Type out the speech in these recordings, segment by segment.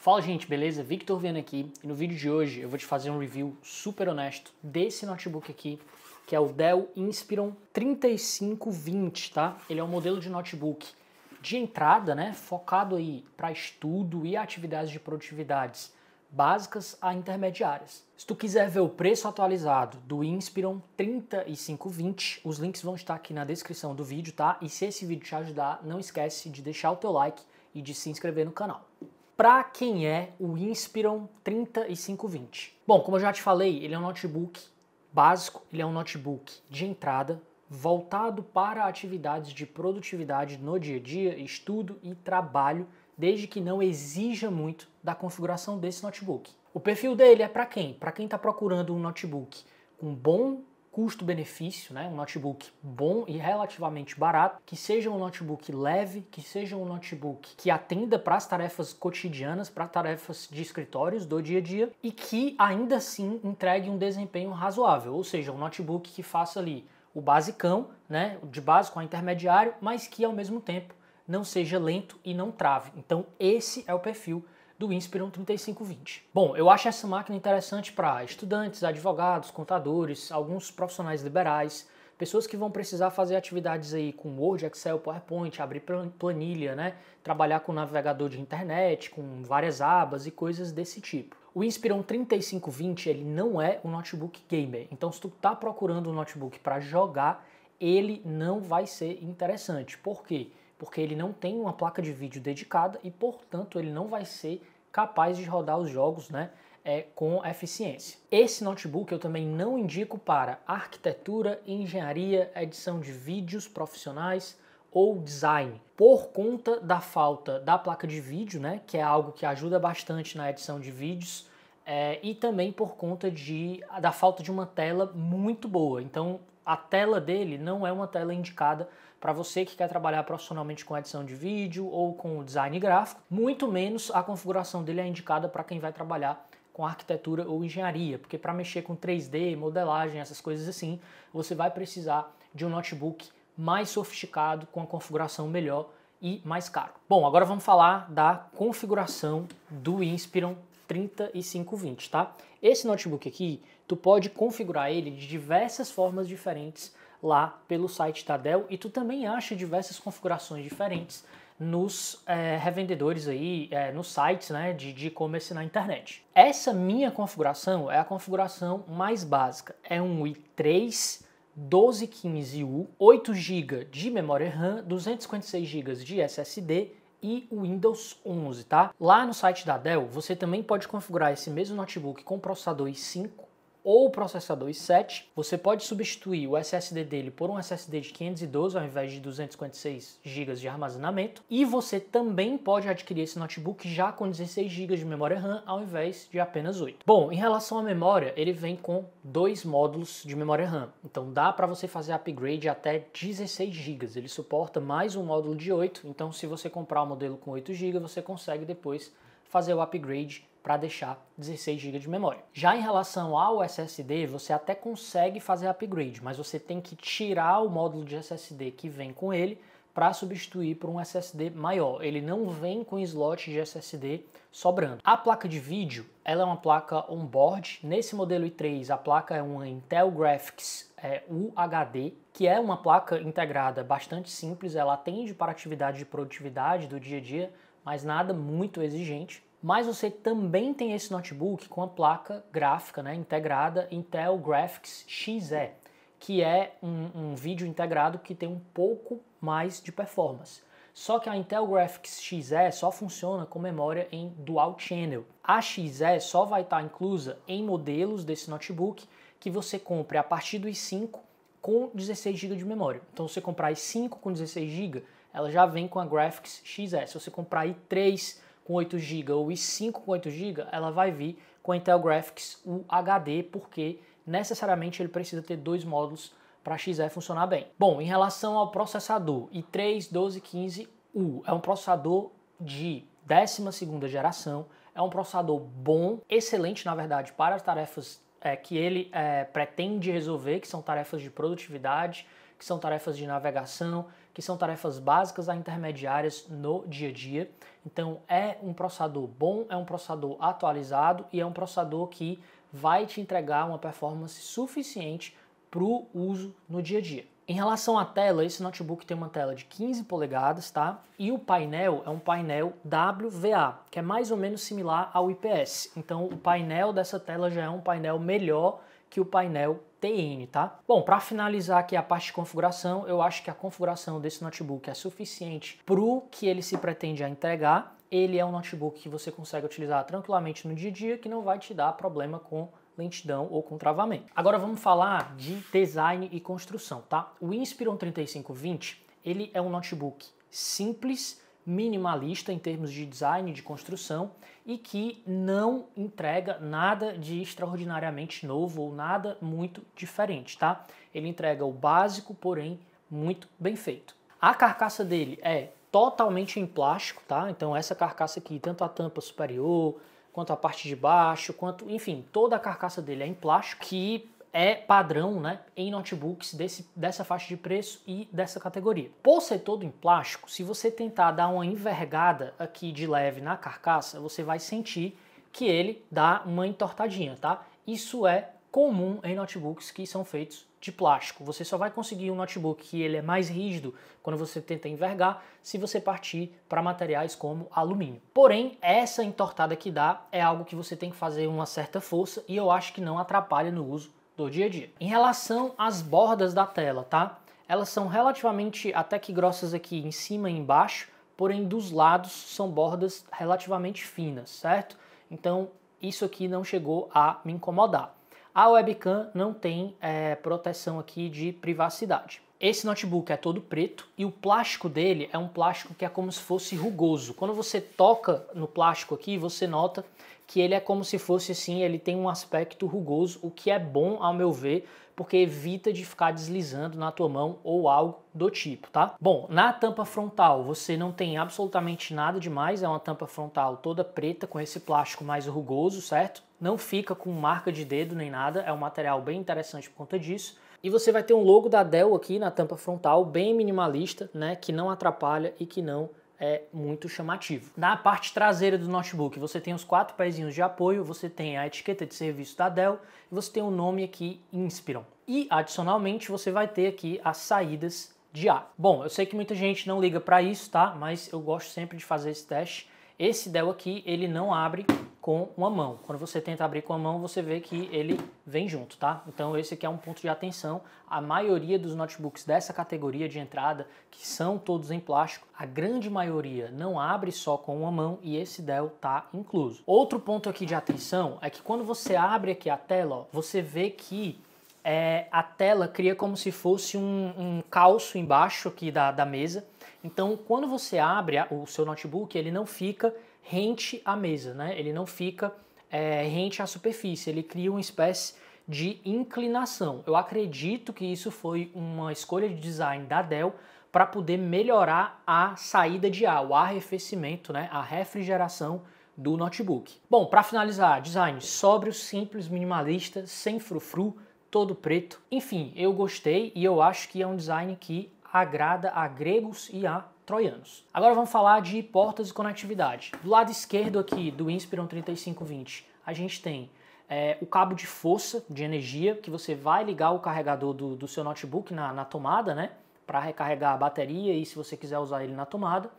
Fala gente, beleza? Victor Viana aqui e no vídeo de hoje eu vou te fazer um review super honesto desse notebook aqui, que é o Dell Inspiron 3520, tá? Ele é um modelo de notebook de entrada, né, focado aí para estudo e atividades de produtividades básicas a intermediárias. Se tu quiser ver o preço atualizado do Inspiron 3520, os links vão estar aqui na descrição do vídeo, tá? E se esse vídeo te ajudar, não esquece de deixar o teu like e de se inscrever no canal. Para quem é o Inspiron 3520? Bom, como eu já te falei, ele é um notebook básico, ele é um notebook de entrada, voltado para atividades de produtividade no dia a dia, estudo e trabalho, desde que não exija muito da configuração desse notebook. O perfil dele é para quem? Para quem está procurando um notebook com bom custo-benefício, né? Um notebook bom e relativamente barato, que seja um notebook leve, que seja um notebook que atenda para as tarefas cotidianas, para tarefas de escritórios do dia a dia e que ainda assim entregue um desempenho razoável, ou seja, um notebook que faça ali o basicão, né? De básico a intermediário, mas que ao mesmo tempo não seja lento e não trave. Então esse é o perfil do Inspiron 3520. Bom, eu acho essa máquina interessante para estudantes, advogados, contadores, alguns profissionais liberais, pessoas que vão precisar fazer atividades aí com Word, Excel, PowerPoint, abrir planilha, né? Trabalhar com navegador de internet, com várias abas e coisas desse tipo. O Inspiron 3520 ele não é um notebook gamer, então se tu tá procurando um notebook para jogar, ele não vai ser interessante. Por quê? Porque ele não tem uma placa de vídeo dedicada e, portanto, ele não vai ser capaz de rodar os jogos, né, com eficiência. Esse notebook eu também não indico para arquitetura, engenharia, edição de vídeos profissionais ou design, por conta da falta da placa de vídeo, né, que é algo que ajuda bastante na edição de vídeos, e também por conta da falta de uma tela muito boa. Então, a tela dele não é uma tela indicada para você que quer trabalhar profissionalmente com edição de vídeo ou com design gráfico, muito menos a configuração dele é indicada para quem vai trabalhar com arquitetura ou engenharia, porque para mexer com 3D, modelagem, essas coisas assim, você vai precisar de um notebook mais sofisticado, com a configuração melhor e mais caro. Bom, agora vamos falar da configuração do Inspiron 3520, tá? Esse notebook aqui, tu pode configurar ele de diversas formas diferentes lá pelo site da Dell e tu também acha diversas configurações diferentes nos revendedores aí, nos sites, né, de e-commerce na internet. Essa minha configuração é a configuração mais básica. É um i3 1215U, 8 GB de memória RAM, 256 GB de SSD e o Windows 11, tá? Lá no site da Dell, você também pode configurar esse mesmo notebook com processador i5 ou processador i7. Você pode substituir o SSD dele por um SSD de 512 ao invés de 256 GB de armazenamento. E você também pode adquirir esse notebook já com 16 GB de memória RAM ao invés de apenas 8. Bom, em relação à memória, ele vem com 2 módulos de memória RAM. Então dá para você fazer upgrade até 16 GB. Ele suporta mais um módulo de 8. Então se você comprar o modelo com 8 GB, você consegue depois fazer o upgrade para deixar 16 GB de memória. Já em relação ao SSD, você até consegue fazer upgrade, mas você tem que tirar o módulo de SSD que vem com ele para substituir por um SSD maior. Ele não vem com slot de SSD sobrando. A placa de vídeo, ela é uma placa on-board. Nesse modelo i3, a placa é uma Intel Graphics UHD, que é uma placa integrada bastante simples. Ela atende para atividade de produtividade do dia a dia, mas nada muito exigente. Mas você também tem esse notebook com a placa gráfica, né, integrada Intel Graphics Xe, que é um vídeo integrado que tem um pouco mais de performance. Só que a Intel Graphics Xe só funciona com memória em Dual Channel. A Xe só vai estar inclusa em modelos desse notebook que você compre a partir do i5 com 16 GB de memória. Então se você comprar i5 com 16 GB, ela já vem com a Graphics Xe. Se você comprar i3 com 8 GB ou i5 com 8 GB, ela vai vir com a Intel Graphics UHD, porque necessariamente ele precisa ter 2 módulos para a Xe funcionar bem. Bom, em relação ao processador, i3 1215U é um processador de 12ª geração, é um processador bom, excelente na verdade para as tarefas que ele pretende resolver, que são tarefas de produtividade, que são tarefas de navegação, que são tarefas básicas a intermediárias no dia a dia. Então é um processador bom, é um processador atualizado e é um processador que vai te entregar uma performance suficiente para o uso no dia a dia. Em relação à tela, esse notebook tem uma tela de 15 polegadas, tá? E o painel é um painel WVA, que é mais ou menos similar ao IPS. Então o painel dessa tela já é um painel melhor que o painel TN, tá? Bom, para finalizar aqui a parte de configuração, eu acho que a configuração desse notebook é suficiente para o que ele se pretende a entregar. Ele é um notebook que você consegue utilizar tranquilamente no dia a dia, que não vai te dar problema com lentidão ou com travamento. Agora vamos falar de design e construção, tá? O Inspiron 3520, ele é um notebook simples, minimalista em termos de design e de construção e que não entrega nada de extraordinariamente novo ou nada muito diferente, tá? Ele entrega o básico, porém muito bem feito. A carcaça dele é totalmente em plástico, tá? Então essa carcaça aqui, tanto a tampa superior, quanto a parte de baixo, quanto, enfim, toda a carcaça dele é em plástico, que é padrão, né, em notebooks dessa faixa de preço e dessa categoria. Por ser todo em plástico, se você tentar dar uma envergada aqui de leve na carcaça, você vai sentir que ele dá uma entortadinha, tá? Isso é comum em notebooks que são feitos de plástico. Você só vai conseguir um notebook que ele é mais rígido quando você tenta envergar se você partir para materiais como alumínio. Porém, essa entortada que dá é algo que você tem que fazer uma certa força e eu acho que não atrapalha no uso do dia a dia. Em relação às bordas da tela, tá? Elas são relativamente até que grossas aqui em cima e embaixo, porém dos lados são bordas relativamente finas, certo? Então isso aqui não chegou a me incomodar. A webcam não tem proteção aqui de privacidade. Esse notebook é todo preto e o plástico dele é um plástico que é como se fosse rugoso. Quando você toca no plástico aqui, você nota que ele é como se fosse assim, ele tem um aspecto rugoso, o que é bom ao meu ver, porque evita de ficar deslizando na tua mão ou algo do tipo, tá? Bom, na tampa frontal você não tem absolutamente nada demais, é uma tampa frontal toda preta com esse plástico mais rugoso, certo? Não fica com marca de dedo nem nada, é um material bem interessante por conta disso. E você vai ter um logo da Dell aqui na tampa frontal, bem minimalista, né, que não atrapalha e que não é muito chamativo. Na parte traseira do notebook você tem os 4 pezinhos de apoio, você tem a etiqueta de serviço da Dell e você tem o nome aqui Inspiron. E adicionalmente você vai ter aqui as saídas de ar. Bom, eu sei que muita gente não liga para isso, tá? Mas eu gosto sempre de fazer esse teste. Esse Dell aqui, ele não abre com uma mão. Quando você tenta abrir com a mão, você vê que ele vem junto, tá? Então esse aqui é um ponto de atenção. A maioria dos notebooks dessa categoria de entrada, que são todos em plástico, a grande maioria não abre só com uma mão e esse Dell tá incluso. Outro ponto aqui de atenção é que quando você abre aqui a tela, ó, você vê que a tela cria como se fosse um calço embaixo aqui da mesa. Então, quando você abre o seu notebook, ele não fica rente à mesa, né? Ele não fica rente à superfície, ele cria uma espécie de inclinação. Eu acredito que isso foi uma escolha de design da Dell para poder melhorar a saída de ar, o arrefecimento, né? A refrigeração do notebook. Bom, para finalizar, design sóbrio, simples, minimalista, sem frufru, todo preto. Enfim, eu gostei e eu acho que é um design que agrada a gregos e a troianos. Agora vamos falar de portas e conectividade. Do lado esquerdo aqui do Inspiron 3520, a gente tem o cabo de força de energia, que você vai ligar o carregador do seu notebook na tomada, né? Para recarregar a bateria e se você quiser usar ele na tomada.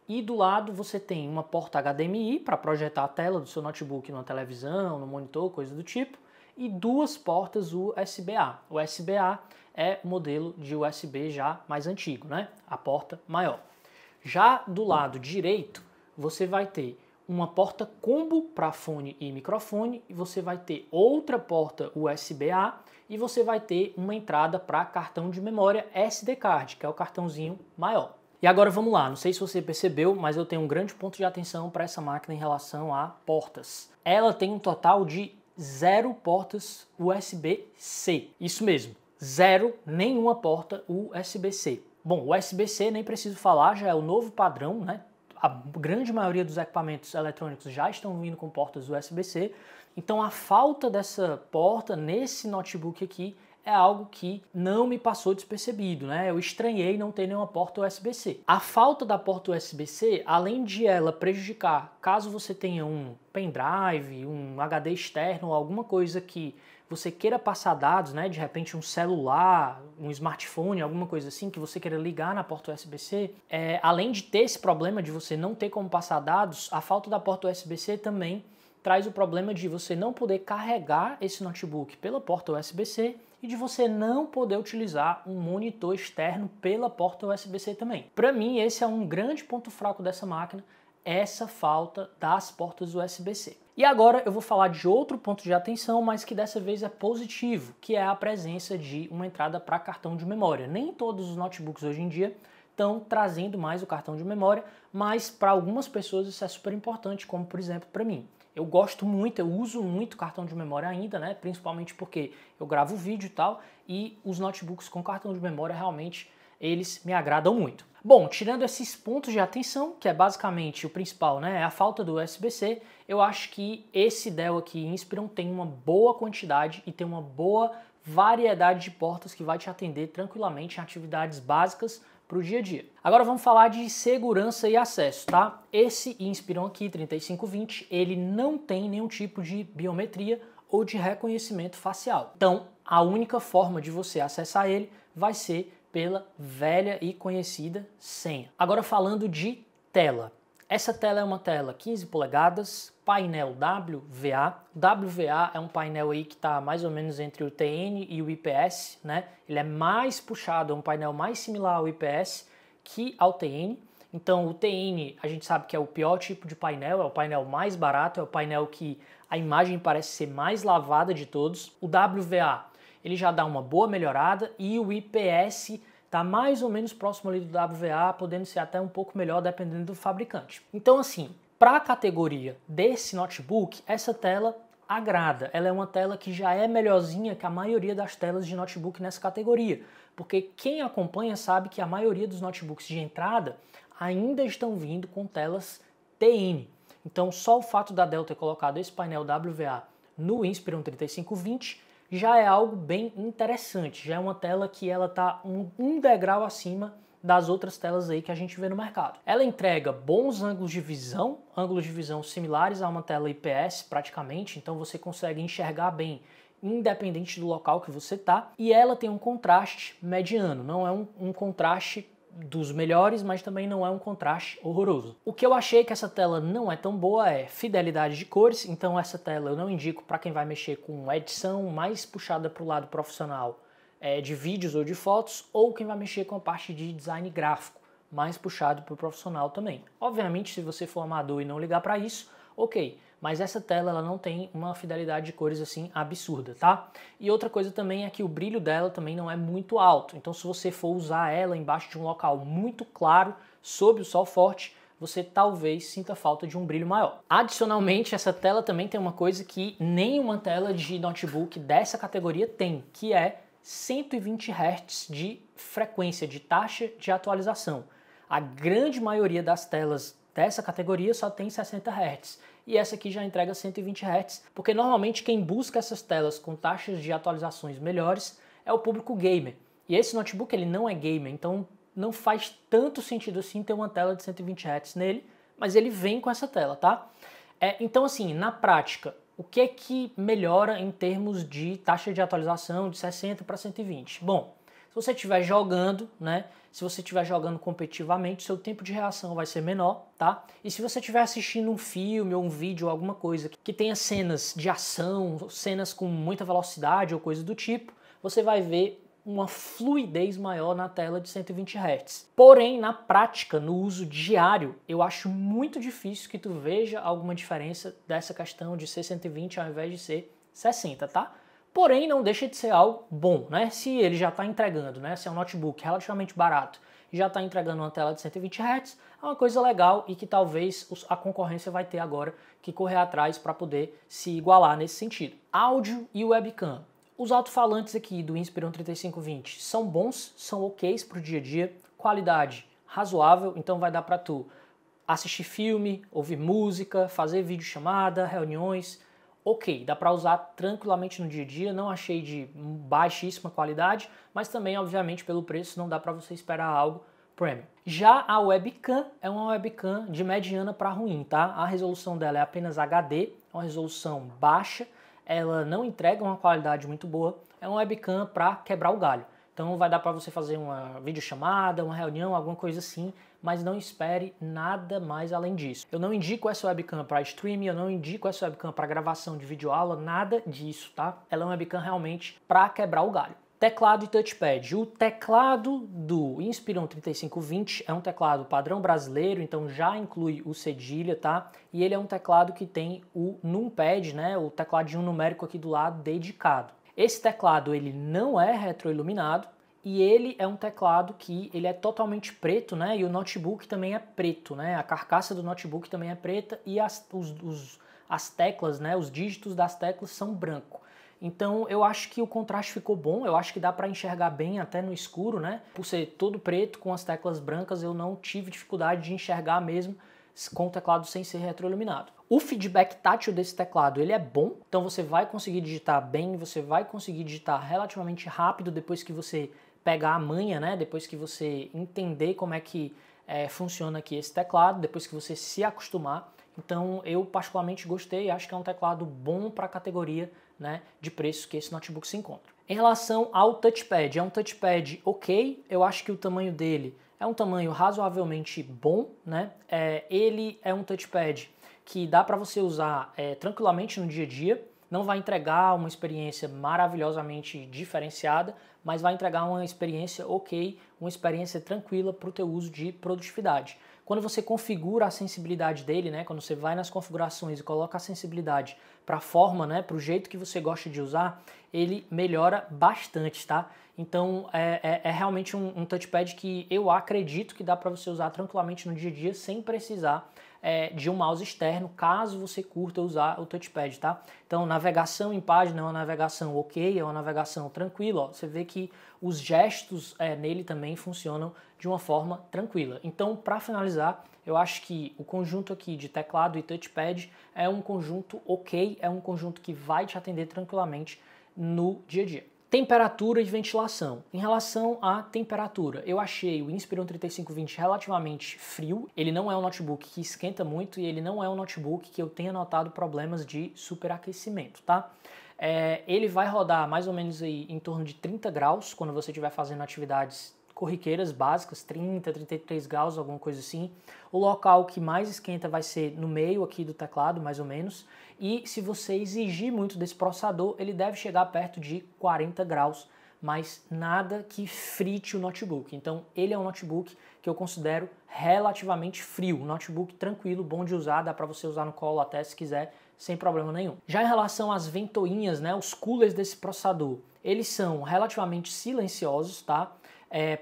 E do lado você tem uma porta HDMI para projetar a tela do seu notebook numa televisão, no monitor, coisa do tipo. E 2 portas USB-A. O USB-A é o modelo de USB já mais antigo, né? A porta maior. Já do lado direito, você vai ter uma porta combo para fone e microfone, e você vai ter outra porta USB-A e você vai ter uma entrada para cartão de memória SD card, que é o cartãozinho maior. E agora vamos lá, não sei se você percebeu, mas eu tenho um grande ponto de atenção para essa máquina em relação a portas. Ela tem um total de 0 portas USB-C. Isso mesmo, 0, nenhuma porta USB-C. Bom, USB-C nem preciso falar, já é o novo padrão, né? A grande maioria dos equipamentos eletrônicos já estão vindo com portas USB-C. Então a falta dessa porta nesse notebook aqui é algo que não me passou despercebido, né? Eu estranhei não ter nenhuma porta USB-C. A falta da porta USB-C, além de ela prejudicar, caso você tenha um pendrive, um HD externo, alguma coisa que você queira passar dados, né? De repente um celular, um smartphone, alguma coisa assim, que você queira ligar na porta USB-C, além de ter esse problema de você não ter como passar dados, a falta da porta USB-C também traz o problema de você não poder carregar esse notebook pela porta USB-C e de você não poder utilizar um monitor externo pela porta USB-C também. Para mim, esse é um grande ponto fraco dessa máquina, essa falta das portas USB-C. E agora eu vou falar de outro ponto de atenção, mas que dessa vez é positivo, que é a presença de uma entrada para cartão de memória. Nem todos os notebooks hoje em dia estão trazendo mais o cartão de memória, mas para algumas pessoas isso é super importante, como por exemplo para mim. Eu gosto muito, eu uso muito cartão de memória ainda, né? Principalmente porque eu gravo vídeo e tal, e os notebooks com cartão de memória realmente eles me agradam muito. Bom, tirando esses pontos de atenção, que é basicamente o principal, né? É a falta do USB-C, eu acho que esse Dell aqui, Inspiron, tem uma boa quantidade e tem uma boa variedade de portas que vai te atender tranquilamente em atividades básicas para o dia a dia. Agora vamos falar de segurança e acesso, tá? Esse Inspiron aqui, 3520, ele não tem nenhum tipo de biometria ou de reconhecimento facial. Então, a única forma de você acessar ele vai ser pela velha e conhecida senha. Agora falando de tela. Essa tela é uma tela 15 polegadas, painel WVA. WVA é um painel aí que está mais ou menos entre o TN e o IPS, né? Ele é mais puxado, é um painel mais similar ao IPS que ao TN. Então o TN a gente sabe que é o pior tipo de painel, é o painel mais barato, é o painel que a imagem parece ser mais lavada de todos. O WVA ele já dá uma boa melhorada e o IPS está mais ou menos próximo ali do WVA, podendo ser até um pouco melhor dependendo do fabricante. Então assim, para a categoria desse notebook, essa tela agrada. Ela é uma tela que já é melhorzinha que a maioria das telas de notebook nessa categoria, porque quem acompanha sabe que a maioria dos notebooks de entrada ainda estão vindo com telas TN. Então só o fato da Dell ter colocado esse painel WVA no Inspiron 3520 já é algo bem interessante, já é uma tela que ela está um degrau acima das outras telas aí que a gente vê no mercado. Ela entrega bons ângulos de visão similares a uma tela IPS praticamente, então você consegue enxergar bem independente do local que você está, e ela tem um contraste mediano, não é um contraste dos melhores, mas também não é um contraste horroroso. O que eu achei que essa tela não é tão boa é fidelidade de cores, então essa tela eu não indico para quem vai mexer com edição mais puxada para o lado profissional de vídeos ou de fotos, ou quem vai mexer com a parte de design gráfico, mais puxado para o profissional também. Obviamente, se você for amador e não ligar para isso, ok, mas essa tela ela não tem uma fidelidade de cores assim absurda, tá? E outra coisa também é que o brilho dela também não é muito alto, então se você for usar ela embaixo de um local muito claro, sob o sol forte, você talvez sinta falta de um brilho maior. Adicionalmente, essa tela também tem uma coisa que nenhuma tela de notebook dessa categoria tem, que é 120 Hz de frequência, de taxa de atualização. A grande maioria das telas dessa categoria só tem 60 Hz. E essa aqui já entrega 120 Hz, porque normalmente quem busca essas telas com taxas de atualizações melhores é o público gamer. E esse notebook ele não é gamer, então não faz tanto sentido assim ter uma tela de 120 Hz nele, mas ele vem com essa tela, tá? Então assim, na prática, o que é que melhora em termos de taxa de atualização de 60 para 120? Bom, se você estiver jogando, né? Se você estiver jogando competitivamente, seu tempo de reação vai ser menor, tá? E se você estiver assistindo um filme ou um vídeo ou alguma coisa que tenha cenas de ação, cenas com muita velocidade ou coisa do tipo, você vai ver uma fluidez maior na tela de 120 Hz. Porém, na prática, no uso diário, eu acho muito difícil que tu veja alguma diferença dessa questão de ser 120 ao invés de ser 60, tá? Porém, não deixa de ser algo bom, né? Se ele já está entregando, né? Se é um notebook relativamente barato e já está entregando uma tela de 120 Hz, é uma coisa legal e que talvez a concorrência vai ter agora que correr atrás para poder se igualar nesse sentido. Áudio e webcam. Os alto-falantes aqui do Inspiron 3520 são bons, são ok para o dia a dia, qualidade razoável, então vai dar para tu assistir filme, ouvir música, fazer videochamada, reuniões, ok, dá para usar tranquilamente no dia a dia, não achei de baixíssima qualidade, mas também, obviamente, pelo preço não dá para você esperar algo premium. Já a webcam é uma webcam de mediana para ruim, tá? A resolução dela é apenas HD, uma resolução baixa, ela não entrega uma qualidade muito boa, é uma webcam para quebrar o galho. Então vai dar para você fazer uma videochamada, uma reunião, alguma coisa assim, mas não espere nada mais além disso. Eu não indico essa webcam para streaming, eu não indico essa webcam para gravação de videoaula, nada disso, tá? Ela é uma webcam realmente para quebrar o galho. Teclado e touchpad. O teclado do Inspiron 3520 é um teclado padrão brasileiro, então já inclui o cedilha, tá? E ele é um teclado que tem o numpad, né? O tecladinho numérico aqui do lado dedicado. Esse teclado ele não é retroiluminado e ele é um teclado que ele é totalmente preto, né? E o notebook também é preto, né? A carcaça do notebook também é preta e as teclas, né? Os dígitos das teclas são branco. Então eu acho que o contraste ficou bom, eu acho que dá para enxergar bem até no escuro, né? Por ser todo preto com as teclas brancas, eu não tive dificuldade de enxergar mesmo com o teclado sem ser retroiluminado. O feedback tátil desse teclado ele é bom, então você vai conseguir digitar bem, você vai conseguir digitar relativamente rápido depois que você pegar a manha, né? Depois que você entender como é que funciona aqui esse teclado, depois que você se acostumar. Então eu particularmente gostei, acho que é um teclado bom para a categoria, né, de preço que esse notebook se encontra. Em relação ao touchpad, é um touchpad ok, eu acho que o tamanho dele é um tamanho razoavelmente bom, né? Ele é um touchpad que dá para você usar tranquilamente no dia a dia, não vai entregar uma experiência maravilhosamente diferenciada, mas vai entregar uma experiência ok, uma experiência tranquila para o teu uso de produtividade. Quando você configura a sensibilidade dele, né, quando você vai nas configurações e coloca a sensibilidade para a forma, né, para o jeito que você gosta de usar, ele melhora bastante, tá? Então é realmente um touchpad que eu acredito que dá para você usar tranquilamente no dia a dia sem precisar de um mouse externo, caso você curta usar o touchpad, tá? Então navegação em página é uma navegação ok, é uma navegação tranquila, ó. Você vê que os gestos nele também funcionam de uma forma tranquila. Então, para finalizar, eu acho que o conjunto aqui de teclado e touchpad é um conjunto ok, é um conjunto que vai te atender tranquilamente no dia a dia. Temperatura e ventilação. Em relação à temperatura, eu achei o Inspiron 3520 relativamente frio. Ele não é um notebook que esquenta muito e ele não é um notebook que eu tenha notado problemas de superaquecimento, tá? Ele vai rodar mais ou menos aí em torno de 30 graus quando você estiver fazendo atividades corriqueiras básicas, 30, 33 graus, alguma coisa assim. O local que mais esquenta vai ser no meio aqui do teclado, mais ou menos. E se você exigir muito desse processador, ele deve chegar perto de 40 graus, mas nada que frite o notebook. Então ele é um notebook que eu considero relativamente frio, um notebook tranquilo, bom de usar, dá para você usar no colo até se quiser, sem problema nenhum. Já em relação às ventoinhas, né, os coolers desse processador, eles são relativamente silenciosos, tá?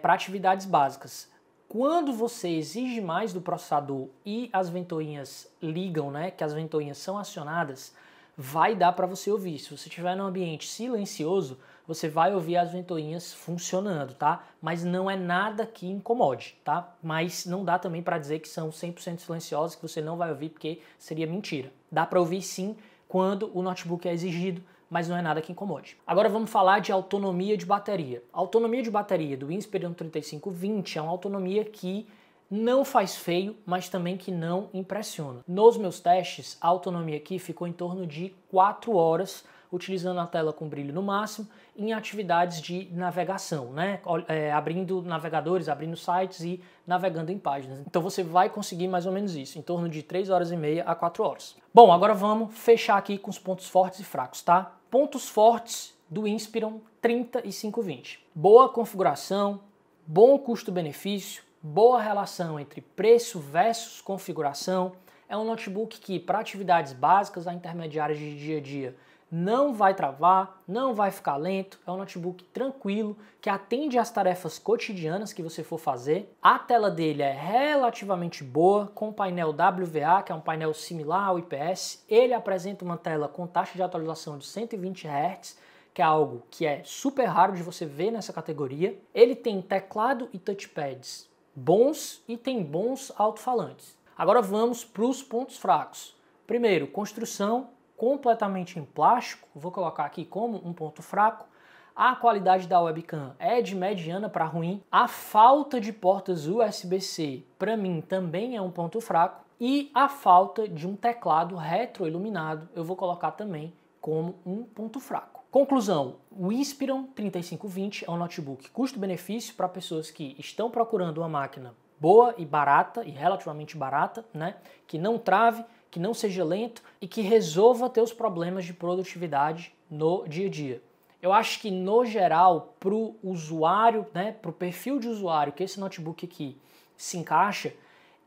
Para atividades básicas. Quando você exige mais do processador e as ventoinhas ligam, né, que as ventoinhas são acionadas, vai dar para você ouvir. Se você estiver num ambiente silencioso, você vai ouvir as ventoinhas funcionando, tá? Mas não é nada que incomode, tá? Mas não dá também para dizer que são 100% silenciosas, que você não vai ouvir, porque seria mentira. Dá para ouvir sim quando o notebook é exigido, mas não é nada que incomode. Agora vamos falar de autonomia de bateria. A autonomia de bateria do Inspiron 3520 é uma autonomia que não faz feio, mas também que não impressiona. Nos meus testes, a autonomia aqui ficou em torno de 4 horas, utilizando a tela com brilho no máximo, em atividades de navegação, né? Abrindo navegadores, abrindo sites e navegando em páginas. Então você vai conseguir mais ou menos isso, em torno de 3 horas e meia a 4 horas. Bom, agora vamos fechar aqui com os pontos fortes e fracos, tá? Pontos fortes do Inspiron 3520. Boa configuração, bom custo-benefício, boa relação entre preço versus configuração. É um notebook que, para atividades básicas a intermediárias de dia a dia, não vai travar, não vai ficar lento. É um notebook tranquilo, que atende às tarefas cotidianas que você for fazer. A tela dele é relativamente boa, com painel WVA, que é um painel similar ao IPS. Ele apresenta uma tela com taxa de atualização de 120 Hz, que é algo que é super raro de você ver nessa categoria. Ele tem teclado e touchpads bons e tem bons alto-falantes. Agora vamos para os pontos fracos. Primeiro, construção completamente em plástico, vou colocar aqui como um ponto fraco. A qualidade da webcam é de mediana para ruim. A falta de portas USB-C, para mim, também é um ponto fraco. E a falta de um teclado retroiluminado, eu vou colocar também como um ponto fraco. Conclusão, o Inspiron 3520 é um notebook custo-benefício para pessoas que estão procurando uma máquina boa e barata, e relativamente barata, né? Que não trave, que não seja lento e que resolva teus problemas de produtividade no dia a dia. Eu acho que, no geral, para o usuário, né, para o perfil de usuário que esse notebook aqui se encaixa,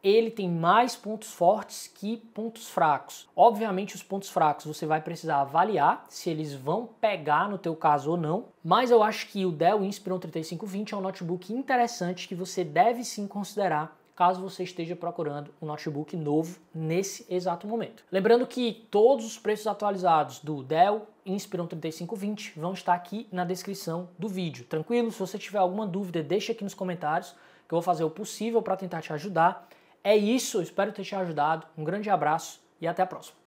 ele tem mais pontos fortes que pontos fracos. Obviamente, os pontos fracos você vai precisar avaliar se eles vão pegar no teu caso ou não, mas eu acho que o Dell Inspiron 3520 é um notebook interessante que você deve sim considerar caso você esteja procurando um notebook novo nesse exato momento. Lembrando que todos os preços atualizados do Dell Inspiron 3520 vão estar aqui na descrição do vídeo. Tranquilo? Se você tiver alguma dúvida, deixa aqui nos comentários que eu vou fazer o possível para tentar te ajudar. É isso, eu espero ter te ajudado. Um grande abraço e até a próxima.